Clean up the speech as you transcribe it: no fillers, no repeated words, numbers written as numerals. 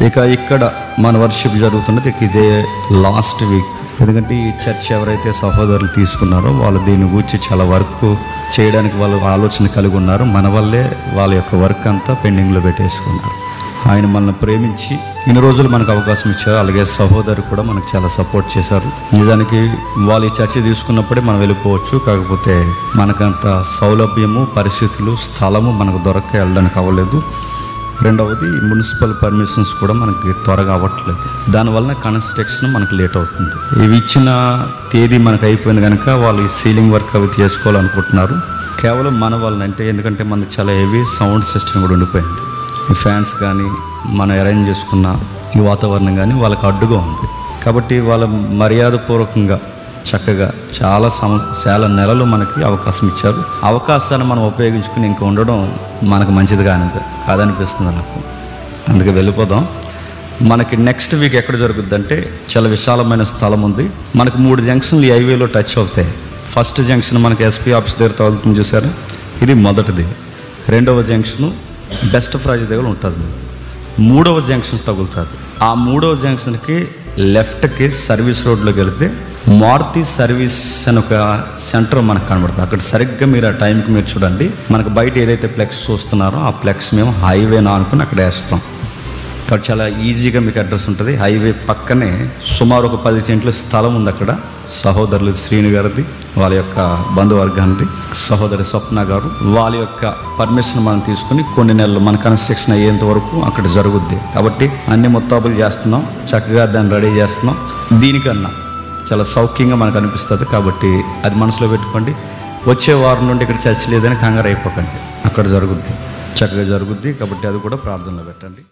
ఇక ఇక్కడ మన వర్షిప్ జరుగుతున్నది ఇదే లాస్ట్ వీక్. ఎందుకంటే ఈ చర్చ్ ఎవరైతే సహోదరులు తీసుకున్నారో వాళ్ళు దీని గురించి చాలా వర్క్ చేయడానికి వాళ్ళు ఆలోచన కలిగి ఉన్నారు. మన వల్లే వాళ్ళ యొక్క వర్క్ అంతా పెండింగ్లో పెట్టేసుకున్నారు. ఆయన మనల్ని ప్రేమించి ఇన్ని రోజులు మనకు అవకాశం ఇచ్చారు. అలాగే సహోదరు కూడా మనకు చాలా సపోర్ట్ చేశారు. నిజానికి వాళ్ళు ఈ చర్చ తీసుకున్నప్పుడే మనం వెళ్ళిపోవచ్చు. కాకపోతే మనకంత సౌలభ్యము, పరిస్థితులు, స్థలము మనకు దొరక్క వెళ్ళడానికి అవ్వలేదు. రెండవది మున్సిపల్ పర్మిషన్స్ కూడా మనకి త్వరగా అవ్వట్లేదు. దానివల్ల కన్స్ట్రక్షన్ మనకు లేట్ అవుతుంది. ఇవి ఇచ్చిన తేదీ మనకు అయిపోయింది కనుక వాళ్ళు ఈ సీలింగ్ వర్క్ అవి చేసుకోవాలనుకుంటున్నారు. కేవలం మన వల్ల అంటే ఎందుకంటే మనది చాలా హెవీ సౌండ్ సిస్టమ్ కూడా ఉండిపోయింది. ఈ ఫ్యాన్స్ కానీ మనం అరేంజ్ చేసుకున్న ఈ వాతావరణం కానీ వాళ్ళకి అడ్డుగా ఉంది. కాబట్టి వాళ్ళ మర్యాదపూర్వకంగా చక్కగా చాలా నెలలు మనకి అవకాశం ఇచ్చారు. అవకాశాన్ని మనం ఉపయోగించుకుని ఇంకా ఉండడం మనకు మంచిది కాదనిపిస్తుంది నాకు. అందుకే వెళ్ళిపోదాం. మనకి నెక్స్ట్ వీక్ ఎక్కడ జరుగుద్ది అంటే చాలా విశాలమైన స్థలం ఉంది. మనకు 3 జంక్షన్లు ఈ హైవేలో టచ్ అవుతాయి. ఫస్ట్ జంక్షన్ మనకి ఎస్పీ ఆఫీస్ దగ్గర తగులుతుంది చూసారు, ఇది మొదటిది. రెండవ జంక్షను బెస్ట్ ఫ్రైజ్ దగ్గర ఉంటుంది. 3వ జంక్షన్ తగులుతుంది. ఆ 3వ జంక్షన్కి లెఫ్ట్కి సర్వీస్ రోడ్లోకి వెళితే మారుతి సర్వీస్ అని ఒక సెంటర్ మనకు కనబడుతుంది. అక్కడ సరిగ్గా మీరు ఆ టైంకి మీరు చూడండి. మనకు బయట ఏదైతే ఫ్లెక్స్ చూస్తున్నారో ఆ ఫ్లెక్స్ మేము హైవేనా అనుకుని అక్కడ వేస్తాం. అక్కడ చాలా ఈజీగా మీకు అడ్రస్ ఉంటుంది. హైవే పక్కనే సుమారు ఒక 10 సెంట్ల స్థలం ఉంది. అక్కడ సహోదరులు శ్రీను గారిది, వాళ్ళ యొక్క బంధువర్గానిది, సహోదరి స్వప్న గారు, వాళ్ళ యొక్క పర్మిషన్ మనం తీసుకుని కొన్ని నెలలు మన కన్స్ట్రక్షన్ అయ్యేంత వరకు అక్కడ జరుగుద్ది. కాబట్టి అన్ని ముస్తాబులు చేస్తున్నాం, చక్కగా దాన్ని రెడీ చేస్తున్నాం. దీనికన్నా చాలా సౌఖ్యంగా మనకు అనిపిస్తుంది. కాబట్టి అది మనసులో పెట్టుకోండి. వచ్చే వారం నుండి ఇక్కడ చర్చ లేదని కంగారు అయిపోకండి. అక్కడ జరుగుద్ది, చక్కగా జరుగుద్ది. కాబట్టి అది కూడా ప్రార్థనలో పెట్టండి.